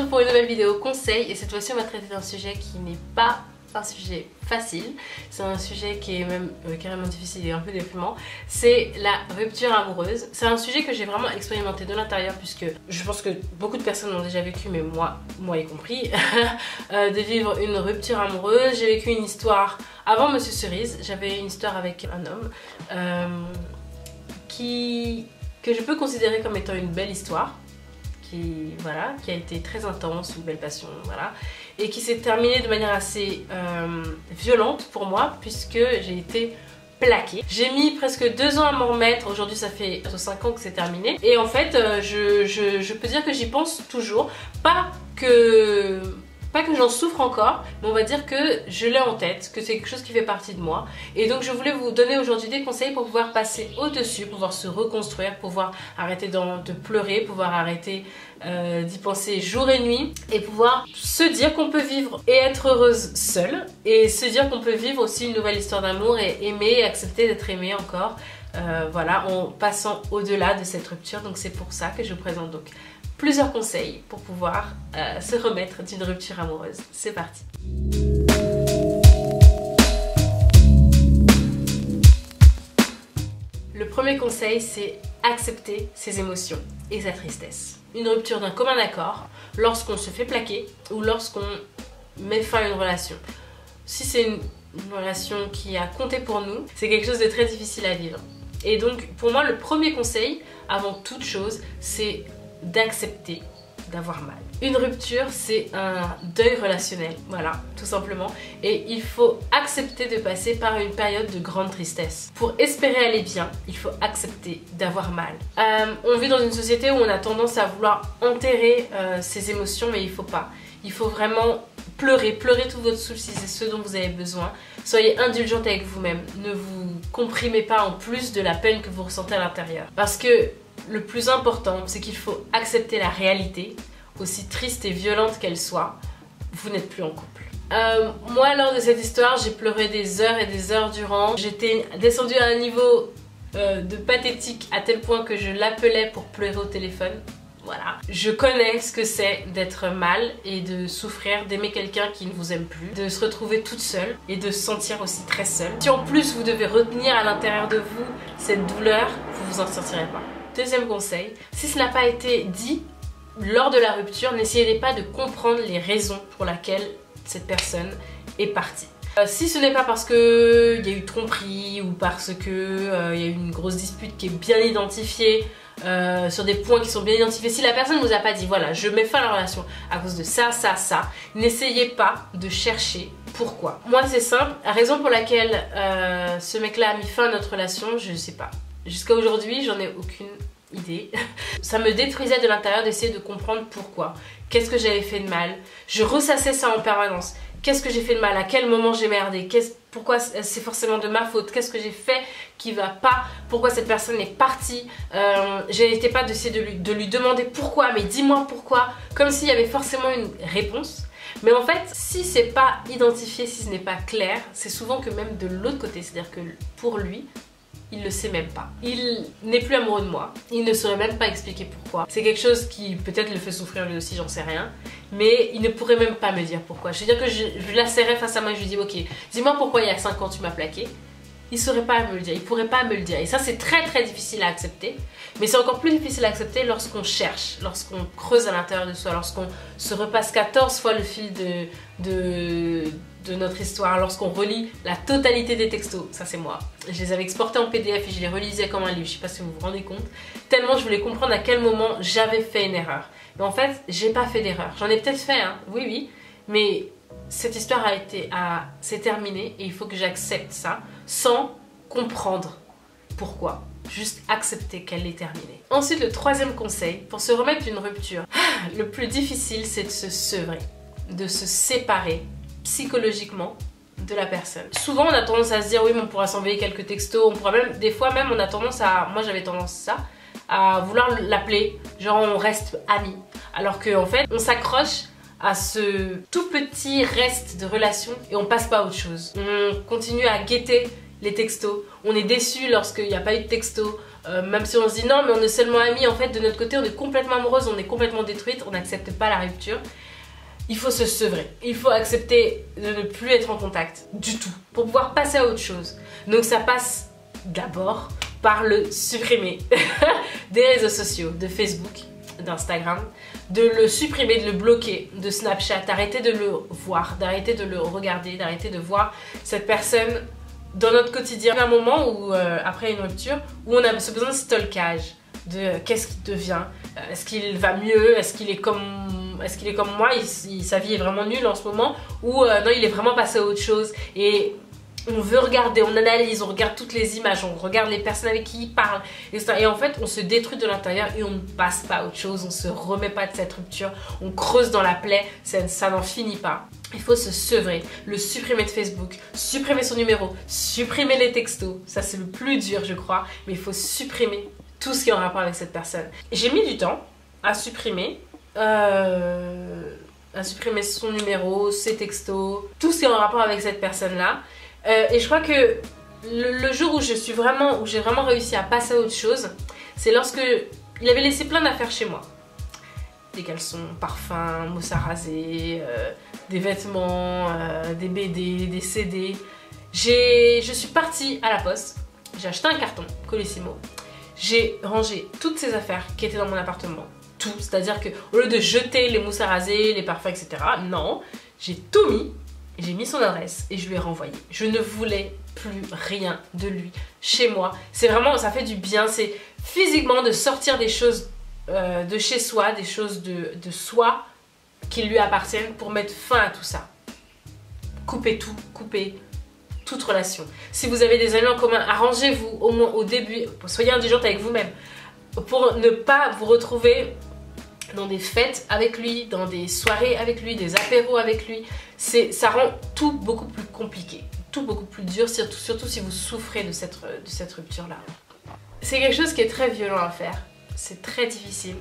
retrouve pour une nouvelle vidéo conseil et cette fois-ci on va traiter d'un sujet qui n'est pas un sujet facile, c'est un sujet qui est même carrément difficile et un peu déprimant, c'est la rupture amoureuse. C'est un sujet que j'ai vraiment expérimenté de l'intérieur puisque je pense que beaucoup de personnes l'ont déjà vécu, mais moi y compris, de vivre une rupture amoureuse. J'ai vécu une histoire avant Monsieur Cerise, j'avais une histoire avec un homme que je peux considérer comme étant une belle histoire. Qui a été très intense, une belle passion, voilà, et qui s'est terminée de manière assez violente pour moi puisque j'ai été plaquée. J'ai mis presque 2 ans à m'en remettre, aujourd'hui ça fait 5 ans que c'est terminé, et en fait je peux dire que j'y pense toujours, pas que j'en souffre encore, mais on va dire que je l'ai en tête, que c'est quelque chose qui fait partie de moi. Et donc je voulais vous donner aujourd'hui des conseils pour pouvoir passer au-dessus, pouvoir se reconstruire, pouvoir arrêter de pleurer, pouvoir arrêter d'y penser jour et nuit, et pouvoir se dire qu'on peut vivre et être heureuse seule, et se dire qu'on peut vivre aussi une nouvelle histoire d'amour et aimer et accepter d'être aimé encore, voilà, en passant au-delà de cette rupture. Donc c'est pour ça que je vous présente donc plusieurs conseils pour pouvoir se remettre d'une rupture amoureuse. C'est parti. Le premier conseil, c'est accepter ses émotions et sa tristesse. Une rupture d'un commun accord, lorsqu'on se fait plaquer ou lorsqu'on met fin à une relation. Si c'est une relation qui a compté pour nous, c'est quelque chose de très difficile à vivre. Et donc pour moi, le premier conseil, avant toute chose, c'est d'accepter d'avoir mal. Une rupture, c'est un deuil relationnel, voilà, tout simplement. Et il faut accepter de passer par une période de grande tristesse. Pour espérer aller bien, il faut accepter d'avoir mal. On vit dans une société où on a tendance à vouloir enterrer ses émotions, mais il faut pas. Il faut vraiment pleurer tous vos soucis, c'est ce dont vous avez besoin. Soyez indulgente avec vous-même. Ne vous comprimez pas en plus de la peine que vous ressentez à l'intérieur. Parce que le plus important, c'est qu'il faut accepter la réalité, aussi triste et violente qu'elle soit. Vous n'êtes plus en couple. Moi, lors de cette histoire, j'ai pleuré des heures et des heures durant. J'étais descendue à un niveau de pathétique à tel point que je l'appelais pour pleurer au téléphone. Voilà. Je connais ce que c'est d'être mal et de souffrir, d'aimer quelqu'un qui ne vous aime plus, de se retrouver toute seule et de se sentir aussi très seule. Si en plus vous devez retenir à l'intérieur de vous cette douleur, vous vous en sortirez pas. Deuxième conseil, si ce n'a pas été dit lors de la rupture, n'essayez pas de comprendre les raisons pour lesquelles cette personne est partie. Si ce n'est pas parce qu'il y a eu tromperie ou parce qu'il y a eu une grosse dispute qui est bien identifiée, sur des points qui sont bien identifiés, si la personne ne vous a pas dit voilà je mets fin à la relation à cause de ça, n'essayez pas de chercher pourquoi. Moi c'est simple, la raison pour laquelle ce mec là a mis fin à notre relation, je ne sais pas. Jusqu'à aujourd'hui, j'en ai aucune idée. Ça me détruisait de l'intérieur d'essayer de comprendre pourquoi. Qu'est-ce que j'avais fait de mal? Je ressassais ça en permanence. Qu'est-ce que j'ai fait de mal? À quel moment j'ai merdé? Pourquoi c'est forcément de ma faute? Qu'est-ce que j'ai fait qui va pas? Pourquoi cette personne est partie? J'arrêtais pas d'essayer de lui demander pourquoi, mais dis-moi pourquoi. Comme s'il y avait forcément une réponse. Mais en fait, si c'est pas identifié, si ce n'est pas clair, c'est souvent que même de l'autre côté, c'est-à-dire que pour lui, il le sait même pas. Il n'est plus amoureux de moi. Il ne saurait même pas expliquer pourquoi. C'est quelque chose qui peut-être le fait souffrir lui aussi, j'en sais rien. Mais il ne pourrait même pas me dire pourquoi. Je veux dire que je la serrais face à moi et je lui dis ok, dis-moi pourquoi il y a 5 ans tu m'as plaqué. Il saurait pas me le dire, il pourrait pas me le dire. Et ça c'est très très difficile à accepter. Mais c'est encore plus difficile à accepter lorsqu'on cherche, lorsqu'on creuse à l'intérieur de soi, lorsqu'on se repasse 14 fois le fil de notre histoire, lorsqu'on relit la totalité des textos. Ça c'est moi. Je les avais exportés en PDF et je les relisais comme un livre, je sais pas si vous vous rendez compte. Tellement je voulais comprendre à quel moment j'avais fait une erreur. Mais en fait, j'ai pas fait d'erreur. J'en ai peut-être fait, hein, oui, mais cette histoire s'est terminée et il faut que j'accepte ça sans comprendre pourquoi. Juste accepter qu'elle est terminée. Ensuite, le troisième conseil, pour se remettre d'une rupture, le plus difficile c'est de se sevrer, de se séparer psychologiquement de la personne. Souvent on a tendance à se dire oui mais on pourra s'envoyer quelques textos, on pourra même, des fois même on a tendance à, moi j'avais tendance à vouloir l'appeler, genre on reste amis. Alors qu'en fait on s'accroche à ce tout petit reste de relation et on passe pas à autre chose. On continue à guetter les textos, on est déçu lorsqu'il n'y a pas eu de texto, même si on se dit non mais on est seulement amis, en fait de notre côté on est complètement amoureuse, on est complètement détruite, on n'accepte pas la rupture. Il faut se sevrer, il faut accepter de ne plus être en contact du tout pour pouvoir passer à autre chose. Donc ça passe d'abord par le supprimer des réseaux sociaux, de Facebook, d'Instagram, de le supprimer, de le bloquer, de Snapchat, d'arrêter de le voir, d'arrêter de le regarder, d'arrêter de voir cette personne dans notre quotidien. Il y a un moment où, après une rupture, où on a ce besoin de stalkage, de qu'est-ce qu'il devient, est-ce qu'il va mieux, est-ce qu'il est comme moi, sa vie est vraiment nulle en ce moment, ou non, il est vraiment passé à autre chose. Et on veut regarder, on analyse, on regarde toutes les images, on regarde les personnes avec qui il parle, etc. Et en fait, on se détruit de l'intérieur et on ne passe pas à autre chose, on se remet pas de cette rupture, on creuse dans la plaie, ça n'en finit pas. Il faut se sevrer, le supprimer de Facebook, supprimer son numéro, supprimer les textos. Ça, c'est le plus dur, je crois, mais il faut supprimer tout ce qui est en rapport avec cette personne. J'ai mis du temps à supprimer son numéro, ses textos, tout ce qui est en rapport avec cette personne-là. Et je crois que le jour où j'ai vraiment réussi à passer à autre chose, c'est lorsque il avait laissé plein d'affaires chez moi. Des caleçons, parfums, mousse à raser, des vêtements, des BD, des CD. Je suis partie à la poste, j'ai acheté un carton, Colissimo. J'ai rangé toutes ces affaires qui étaient dans mon appartement. Tout, c'est-à-dire qu'au lieu de jeter les mousses à raser, les parfums, etc., non, j'ai tout mis. J'ai mis son adresse et je lui ai renvoyé. Je ne voulais plus rien de lui chez moi. C'est vraiment, ça fait du bien. C'est physiquement de sortir des choses de chez soi, des choses de soi qui lui appartiennent pour mettre fin à tout ça. Coupez tout, coupez toute relation. Si vous avez des amis en commun, arrangez-vous au moins au début. Soyez indulgente avec vous-même pour ne pas vous retrouver dans des fêtes avec lui, dans des soirées avec lui, des apéros avec lui. Ça rend tout beaucoup plus compliqué, tout beaucoup plus dur, surtout si vous souffrez de cette rupture-là. C'est quelque chose qui est très violent à faire, c'est très difficile,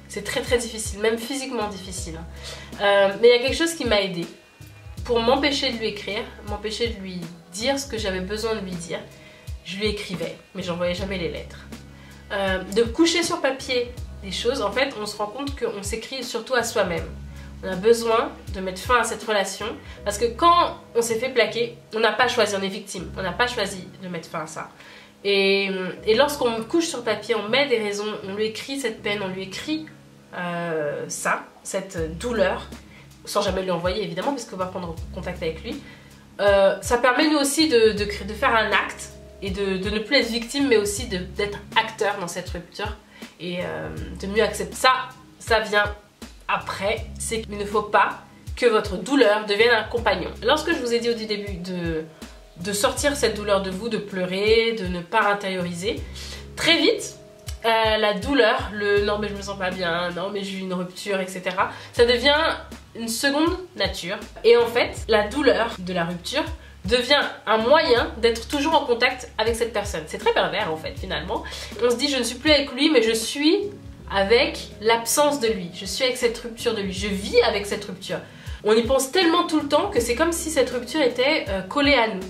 c'est très difficile, même physiquement difficile. Mais il y a quelque chose qui m'a aidée pour m'empêcher de lui écrire, m'empêcher de lui dire ce que j'avais besoin de lui dire. Je lui écrivais, mais j'envoyais jamais les lettres. De coucher sur papier des choses, en fait, on se rend compte qu'on s'écrit surtout à soi-même. On a besoin de mettre fin à cette relation parce que quand on s'est fait plaquer, on n'a pas choisi, on est victime, on n'a pas choisi de mettre fin à ça. Et lorsqu'on couche sur papier, on met des raisons, on lui écrit cette peine, on lui écrit cette douleur, sans jamais lui envoyer évidemment, parce qu'on va prendre contact avec lui. Ça permet nous aussi de faire un acte et de ne plus être victime, mais aussi d'être acteur dans cette rupture et de mieux accepter ça. Ça vient après, c'est qu'il ne faut pas que votre douleur devienne un compagnon. Lorsque je vous ai dit au début de sortir cette douleur de vous, de pleurer, de ne pas intérioriser, très vite, la douleur, non mais je me sens pas bien, non mais j'ai eu une rupture, etc. Ça devient une seconde nature. Et en fait, la douleur de la rupture devient un moyen d'être toujours en contact avec cette personne. C'est très pervers en fait finalement. On se dit je ne suis plus avec lui mais je suis avec l'absence de lui. Je suis avec cette rupture de lui. Je vis avec cette rupture. On y pense tellement tout le temps que c'est comme si cette rupture était collée à nous.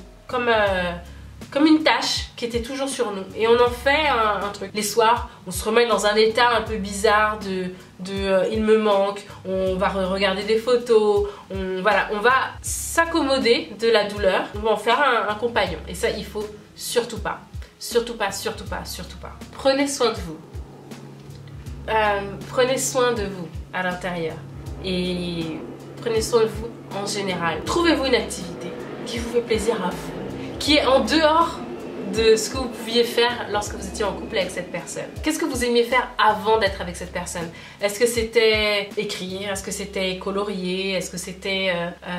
Comme une tâche qui était toujours sur nous. Et on en fait un truc. Les soirs, on se remet dans un état un peu bizarre il me manque, on va regarder des photos, on va s'accommoder de la douleur, on va en faire un compagnon. Et ça, il faut surtout pas. Surtout pas, surtout pas, surtout pas. Prenez soin de vous. Prenez soin de vous à l'intérieur. Et prenez soin de vous en général. Trouvez-vous une activité qui vous fait plaisir à vous, qui est en dehors de ce que vous pouviez faire lorsque vous étiez en couple avec cette personne. Qu'est-ce que vous aimiez faire avant d'être avec cette personne? Est-ce que c'était écrire? Est-ce que c'était colorier? Est-ce que c'était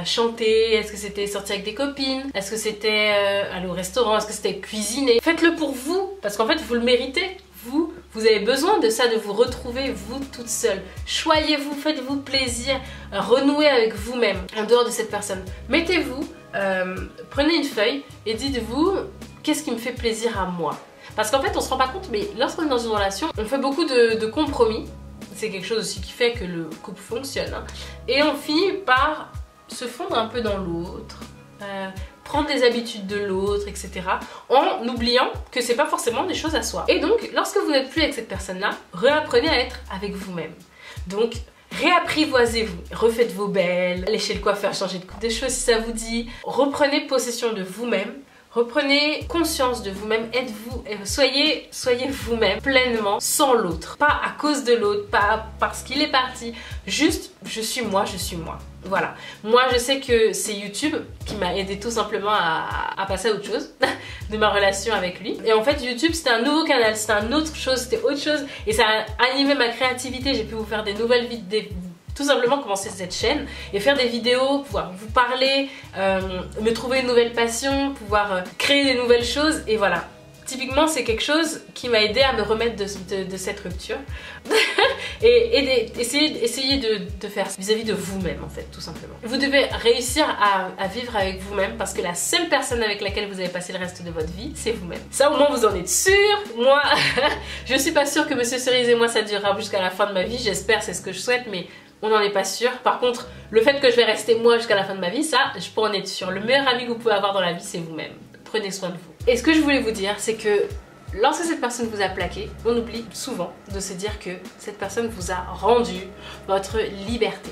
chanter? Est-ce que c'était sortir avec des copines? Est-ce que c'était aller au restaurant? Est-ce que c'était cuisiner? Faites-le pour vous, parce qu'en fait vous le méritez. Vous avez besoin de ça, de vous retrouver vous toute seule. Choyez-vous, faites-vous plaisir, renouez avec vous-même en dehors de cette personne. Mettez-vous, prenez une feuille et dites-vous qu'est-ce qui me fait plaisir à moi. Parce qu'en fait on se rend pas compte, mais lorsqu'on est dans une relation, on fait beaucoup de compromis. C'est quelque chose aussi qui fait que le couple fonctionne. Et on finit par se fondre un peu dans l'autre. prendre les habitudes de l'autre, etc. en oubliant que c'est pas forcément des choses à soi. Et donc, lorsque vous n'êtes plus avec cette personne-là, réapprenez à être avec vous-même. Donc, réapprivoisez-vous, refaites vos belles, allez chez le coiffeur, changez de coupe de cheveux si ça vous dit, reprenez possession de vous-même. Reprenez conscience de vous-même, êtes-vous, soyez vous-même pleinement, sans l'autre. Pas à cause de l'autre, pas parce qu'il est parti, juste je suis moi, je suis moi. Voilà. Moi je sais que c'est YouTube qui m'a aidé tout simplement à passer à autre chose de ma relation avec lui. Et en fait YouTube c'était un nouveau canal, c'était une autre chose, c'était autre chose et ça a animé ma créativité. J'ai pu vous faire des nouvelles vidéos, tout simplement commencer cette chaîne et faire des vidéos, pouvoir vous parler, me trouver une nouvelle passion, pouvoir créer des nouvelles choses et voilà. Typiquement c'est quelque chose qui m'a aidé à me remettre de cette rupture et essayer de faire vis-à-vis de vous-même en fait tout simplement. Vous devez réussir à vivre avec vous-même parce que la seule personne avec laquelle vous allez passer le reste de votre vie c'est vous-même. Ça au moins vous en êtes sûr. Moi je suis pas sûre que Monsieur Cerise et moi ça durera jusqu'à la fin de ma vie, j'espère, c'est ce que je souhaite, mais on n'en est pas sûr. Par contre, le fait que je vais rester moi jusqu'à la fin de ma vie, ça, je peux en être sûre. Le meilleur ami que vous pouvez avoir dans la vie, c'est vous-même. Prenez soin de vous. Et ce que je voulais vous dire, c'est que lorsque cette personne vous a plaqué, on oublie souvent de se dire que cette personne vous a rendu votre liberté.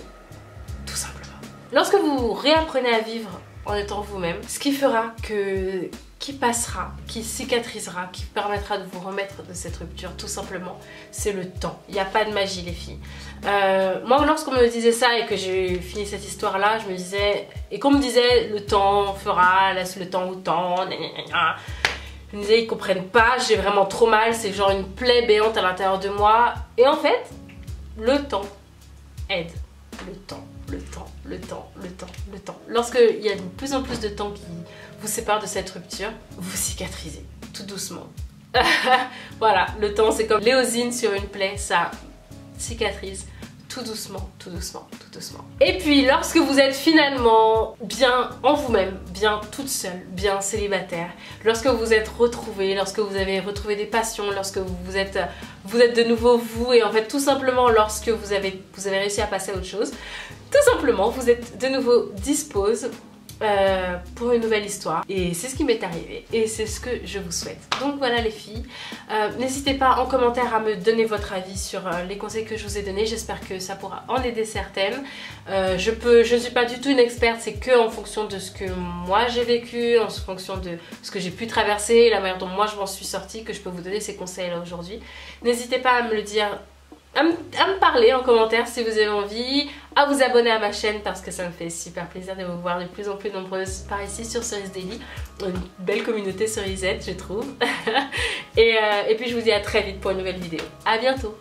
Tout simplement. Lorsque vous réapprenez à vivre en étant vous-même, ce qui fera que... qui passera, qui cicatrisera, qui permettra de vous remettre de cette rupture, tout simplement, c'est le temps. Il n'y a pas de magie, les filles. Moi, lorsqu'on me disait ça et que j'ai fini cette histoire-là, je me disais... Et qu'on me disait, le temps fera, laisse le temps au temps, je me disais, ils comprennent pas, j'ai vraiment trop mal, c'est genre une plaie béante à l'intérieur de moi. Et en fait, le temps aide. Le temps, le temps, le temps, le temps, le temps. Lorsqu'il y a de plus en plus de temps qui vous sépare de cette rupture, vous cicatrisez tout doucement. Voilà, le temps c'est comme l'éosine sur une plaie, ça cicatrise tout doucement, tout doucement, tout doucement. Et puis lorsque vous êtes finalement bien en vous-même, bien toute seule, bien célibataire, lorsque vous êtes retrouvée, lorsque vous avez retrouvé des passions, lorsque vous êtes de nouveau vous et en fait tout simplement lorsque vous avez réussi à passer à autre chose, tout simplement vous êtes de nouveau dispose pour une nouvelle histoire et c'est ce qui m'est arrivé et c'est ce que je vous souhaite. Donc voilà les filles, n'hésitez pas en commentaire à me donner votre avis sur les conseils que je vous ai donnés, j'espère que ça pourra en aider certaines. Je ne suis pas du tout une experte, c'est que en fonction de ce que moi j'ai vécu, en fonction de ce que j'ai pu traverser, la manière dont moi je m'en suis sortie, que je peux vous donner ces conseils là aujourd'hui. N'hésitez pas à me le dire, à me parler en commentaire si vous avez envie, à vous abonner à ma chaîne parce que ça me fait super plaisir de vous voir de plus en plus nombreuses par ici sur Cerise Daily. Une belle communauté cerisette je trouve. Et puis je vous dis à très vite pour une nouvelle vidéo. À bientôt.